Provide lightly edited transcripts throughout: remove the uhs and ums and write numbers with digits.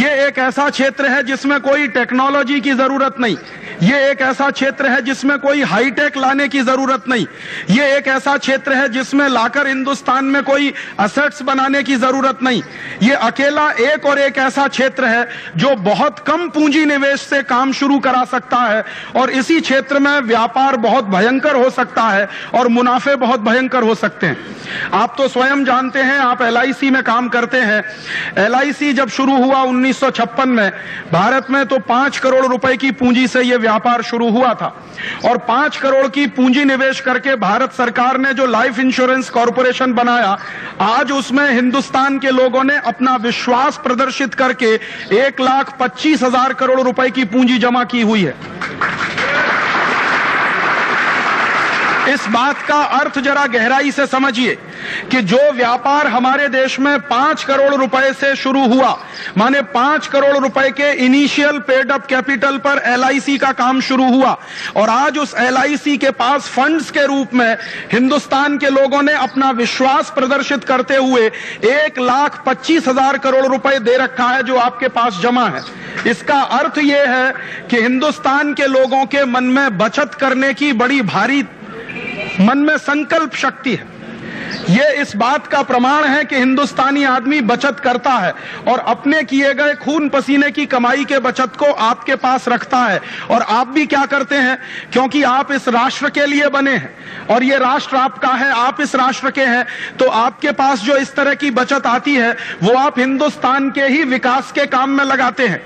ये एक ऐसा क्षेत्र है जिसमें कोई टेक्नोलॉजी की जरूरत नहीं, ये एक ऐसा क्षेत्र है जिसमें कोई हाईटेक लाने की जरूरत नहीं, ये एक ऐसा क्षेत्र है जिसमें लाकर हिंदुस्तान में कोई असेट्स बनाने की जरूरत नहीं। ये अकेला एक और एक ऐसा क्षेत्र है जो बहुत कम पूंजी निवेश से काम शुरू करा सकता है और इसी क्षेत्र में व्यापार बहुत भयंकर हो सकता है और मुनाफे बहुत भयंकर हो सकते हैं। आप तो स्वयं जानते हैं, आप LIC में काम करते हैं। LIC जब शुरू हुआ 1956 में भारत में, तो 5 करोड़ रुपए की पूंजी से यह व्यापार शुरू हुआ था और 5 करोड़ की पूंजी निवेश करके भारत सरकार ने जो लाइफ इंश्योरेंस कॉर्पोरेशन बनाया, आज उसमें हिंदुस्तान के लोगों ने अपना विश्वास प्रदर्शित करके 1,25,000 करोड़ रुपए की पूंजी जमा की हुई है। इस बात का अर्थ जरा गहराई से समझिए कि जो व्यापार हमारे देश में 5 करोड़ रुपए से शुरू हुआ, माने 5 करोड़ रुपए के इनिशियल पेड अप कैपिटल पर LIC का काम शुरू हुआ और आज उस LIC के पास फंड्स के रूप में हिंदुस्तान के लोगों ने अपना विश्वास प्रदर्शित करते हुए 1,25,000 करोड़ रुपए दे रखा है जो आपके पास जमा है। इसका अर्थ यह है कि हिंदुस्तान के लोगों के मन में बचत करने की बड़ी भारी मन में संकल्प शक्ति है। ये इस बात का प्रमाण है कि हिंदुस्तानी आदमी बचत करता है और अपने किए गए खून पसीने की कमाई के बचत को आपके पास रखता है। और आप भी क्या करते हैं, क्योंकि आप इस राष्ट्र के लिए बने हैं और ये राष्ट्र आपका है, आप इस राष्ट्र के हैं, तो आपके पास जो इस तरह की बचत आती है वो आप हिंदुस्तान के ही विकास के काम में लगाते हैं।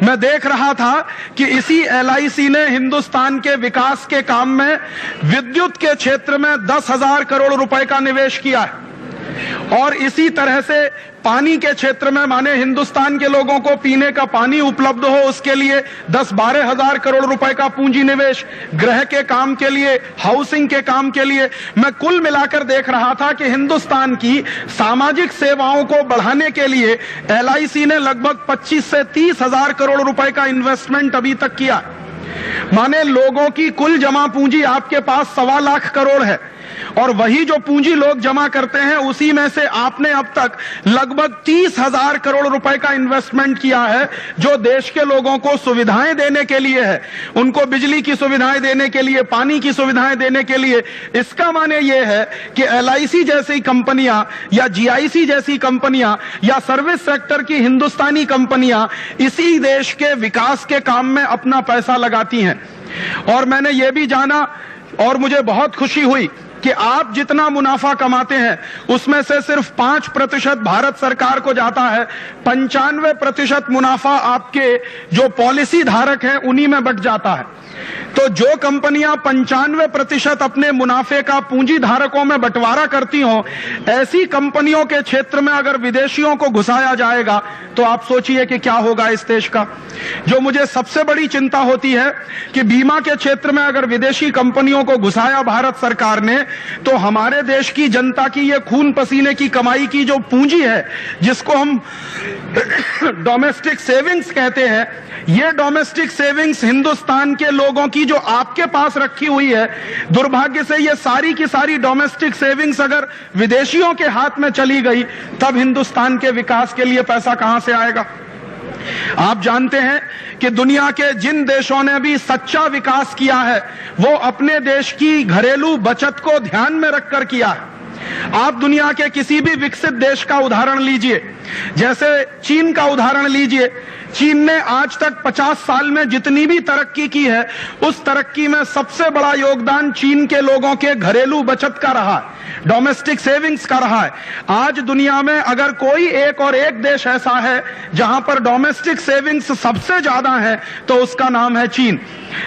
मैं देख रहा था कि इसी LIC ने हिंदुस्तान के विकास के काम में विद्युत के क्षेत्र में 10,000 करोड़ रुपए का निवेश किया है और इसी तरह से पानी के क्षेत्र में, माने हिंदुस्तान के लोगों को पीने का पानी उपलब्ध हो उसके लिए 10-12 हजार करोड़ रुपए का पूंजी निवेश, गृह के काम के लिए, हाउसिंग के काम के लिए। मैं कुल मिलाकर देख रहा था कि हिंदुस्तान की सामाजिक सेवाओं को बढ़ाने के लिए LIC ने लगभग 25 से 30 हजार करोड़ रुपए का इन्वेस्टमेंट अभी तक किया। माने लोगों की कुल जमा पूंजी आपके पास 1.25 लाख करोड़ है और वही जो पूंजी लोग जमा करते हैं उसी में से आपने अब तक लगभग 30,000 करोड़ रुपए का इन्वेस्टमेंट किया है जो देश के लोगों को सुविधाएं देने के लिए है, उनको बिजली की सुविधाएं देने के लिए, पानी की सुविधाएं देने के लिए। इसका माने यह है कि LIC जैसी कंपनियां या GIC जैसी कंपनियां या सर्विस सेक्टर की हिंदुस्तानी कंपनियां इसी देश के विकास के काम में अपना पैसा लगाती हैं। और मैंने यह भी जाना और मुझे बहुत खुशी हुई कि आप जितना मुनाफा कमाते हैं उसमें से सिर्फ 5% भारत सरकार को जाता है, 95% मुनाफा आपके जो पॉलिसी धारक हैं उन्हीं में बट जाता है। तो जो कंपनियां 95% अपने मुनाफे का पूंजी धारकों में बंटवारा करती हों, ऐसी कंपनियों के क्षेत्र में अगर विदेशियों को घुसाया जाएगा तो आप सोचिए कि क्या होगा इस देश का। जो मुझे सबसे बड़ी चिंता होती है कि बीमा के क्षेत्र में अगर विदेशी कंपनियों को घुसाया भारत सरकार ने, तो हमारे देश की जनता की ये खून पसीने की कमाई की जो पूंजी है, जिसको हम डोमेस्टिक सेविंग्स कहते हैं, ये डोमेस्टिक सेविंग्स हिंदुस्तान के लोगों की जो आपके पास रखी हुई है, दुर्भाग्य से ये सारी की सारी डोमेस्टिक सेविंग्स अगर विदेशियों के हाथ में चली गई, तब हिंदुस्तान के विकास के लिए पैसा कहां से आएगा। आप जानते हैं कि दुनिया के जिन देशों ने भी सच्चा विकास किया है वो अपने देश की घरेलू बचत को ध्यान में रखकर किया है। आप दुनिया के किसी भी विकसित देश का उदाहरण लीजिए, जैसे चीन का उदाहरण लीजिए। चीन ने आज तक 50 साल में जितनी भी तरक्की की है, उस तरक्की में सबसे बड़ा योगदान चीन के लोगों के घरेलू बचत का रहा है, डोमेस्टिक सेविंग्स का रहा है। आज दुनिया में अगर कोई एक और एक देश ऐसा है जहां पर डोमेस्टिक सेविंग्स सबसे ज्यादा है तो उसका नाम है चीन।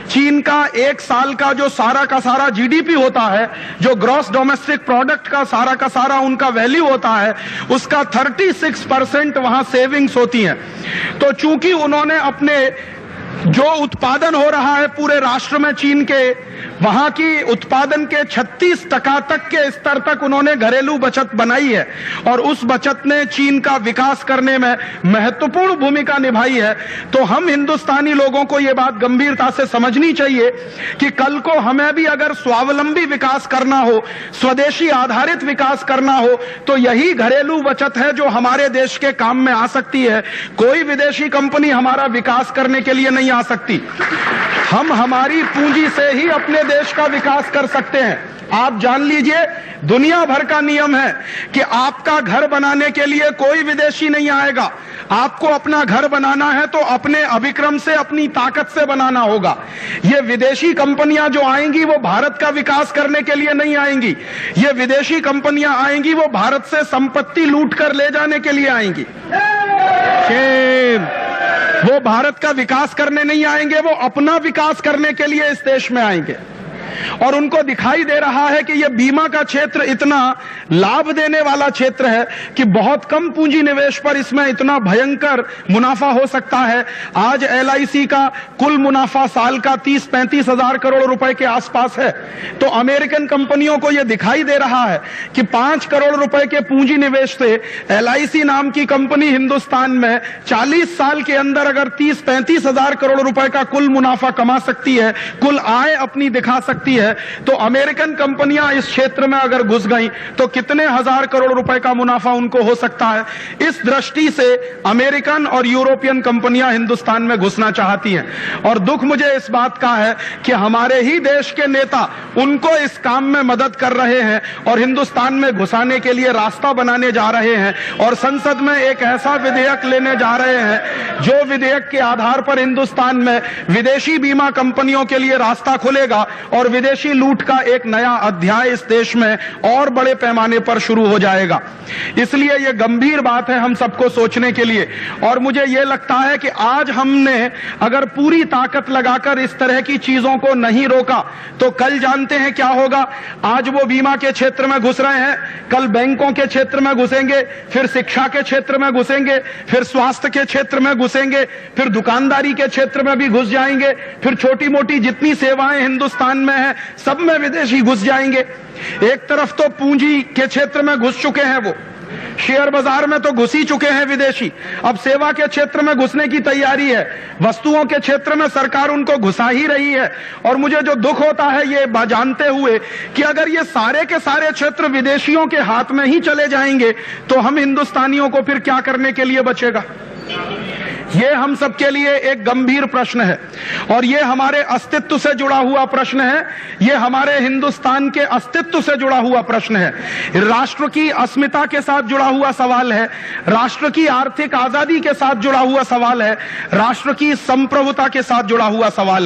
चीन का एक साल का जो सारा का सारा GDP होता है, जो ग्रॉस डोमेस्टिक प्रोडक्ट का सारा उनका वैल्यू होता है, उसका 36% वहां सेविंग्स होती है। तो चूंकि उन्होंने अपने जो उत्पादन हो रहा है पूरे राष्ट्र में चीन के, वहां की उत्पादन के 36% तक के स्तर तक उन्होंने घरेलू बचत बनाई है और उस बचत ने चीन का विकास करने में महत्वपूर्ण भूमिका निभाई है। तो हम हिंदुस्तानी लोगों को यह बात गंभीरता से समझनी चाहिए कि कल को हमें भी अगर स्वावलंबी विकास करना हो, स्वदेशी आधारित विकास करना हो, तो यही घरेलू बचत है जो हमारे देश के काम में आ सकती है। कोई विदेशी कंपनी हमारा विकास करने के लिए नहीं आ सकती। हम हमारी पूंजी से ही अपने देश का विकास कर सकते हैं। आप जान लीजिए, दुनिया भर का नियम है कि आपका घर बनाने के लिए कोई विदेशी नहीं आएगा। आपको अपना घर बनाना है तो अपने अभिक्रम से, अपनी ताकत से बनाना होगा। ये विदेशी कंपनियां जो आएंगी वो भारत का विकास करने के लिए नहीं आएंगी। ये विदेशी कंपनियां आएंगी वो भारत से संपत्ति लूट कर ले जाने के लिए आएंगी। वो भारत का विकास करने नहीं आएंगे, वो अपना विकास करने के लिए इस देश में आएंगे। और उनको दिखाई दे रहा है कि यह बीमा का क्षेत्र इतना लाभ देने वाला क्षेत्र है कि बहुत कम पूंजी निवेश पर इसमें इतना भयंकर मुनाफा हो सकता है। आज LIC का कुल मुनाफा साल का 30-35 हजार करोड़ रुपए के आसपास है। तो अमेरिकन कंपनियों को यह दिखाई दे रहा है कि 5 करोड़ रुपए के पूंजी निवेश से LIC नाम की कंपनी हिंदुस्तान में 40 साल के अंदर अगर 30-35 हजार करोड़ रुपए का कुल मुनाफा कमा सकती है, कुल आय अपनी दिखा सकती है, तो अमेरिकन कंपनियां इस क्षेत्र में अगर घुस गई तो कितने हजार करोड़ रुपए का मुनाफा उनको हो सकता है। इस दृष्टि से अमेरिकन और यूरोपियन कंपनियां हिंदुस्तान में घुसना चाहती हैं और दुख मुझे इस बात का है कि हमारे ही देश के नेता उनको इस काम में मदद कर रहे हैं और हिंदुस्तान में घुसाने के लिए रास्ता बनाने जा रहे हैं और संसद में एक ऐसा विधेयक लेने जा रहे हैं जो विधेयक के आधार पर हिंदुस्तान में विदेशी बीमा कंपनियों के लिए रास्ता खुलेगा और विदेशी लूट का एक नया अध्याय इस देश में और बड़े पैमाने पर शुरू हो जाएगा। इसलिए यह गंभीर बात है हम सबको सोचने के लिए। और मुझे यह लगता है कि आज हमने अगर पूरी ताकत लगाकर इस तरह की चीजों को नहीं रोका तो कल जानते हैं क्या होगा। आज वो बीमा के क्षेत्र में घुस रहे हैं, कल बैंकों के क्षेत्र में घुसेंगे, फिर शिक्षा के क्षेत्र में घुसेंगे, फिर स्वास्थ्य के क्षेत्र में घुसेंगे, फिर दुकानदारी के क्षेत्र में भी घुस जाएंगे, फिर छोटी मोटी जितनी सेवाएं हिंदुस्तान में है सब में विदेशी घुस जाएंगे। एक तरफ तो पूंजी के क्षेत्र में घुस चुके हैं, वो शेयर बाजार में तो घुस ही चुके हैं विदेशी, अब सेवा के क्षेत्र में घुसने की तैयारी है, वस्तुओं के क्षेत्र में सरकार उनको घुसा ही रही है। और मुझे जो दुख होता है ये जानते हुए कि अगर ये सारे के सारे क्षेत्र विदेशियों के हाथ में ही चले जाएंगे तो हम हिंदुस्तानियों को फिर क्या करने के लिए बचेगा। ये हम सबके लिए एक गंभीर प्रश्न है और ये हमारे अस्तित्व से जुड़ा हुआ प्रश्न है, ये हमारे हिंदुस्तान के अस्तित्व से जुड़ा हुआ प्रश्न है, राष्ट्र की अस्मिता के साथ जुड़ा हुआ सवाल है, राष्ट्र की आर्थिक आजादी के साथ जुड़ा हुआ सवाल है, राष्ट्र की संप्रभुता के साथ जुड़ा हुआ सवाल है।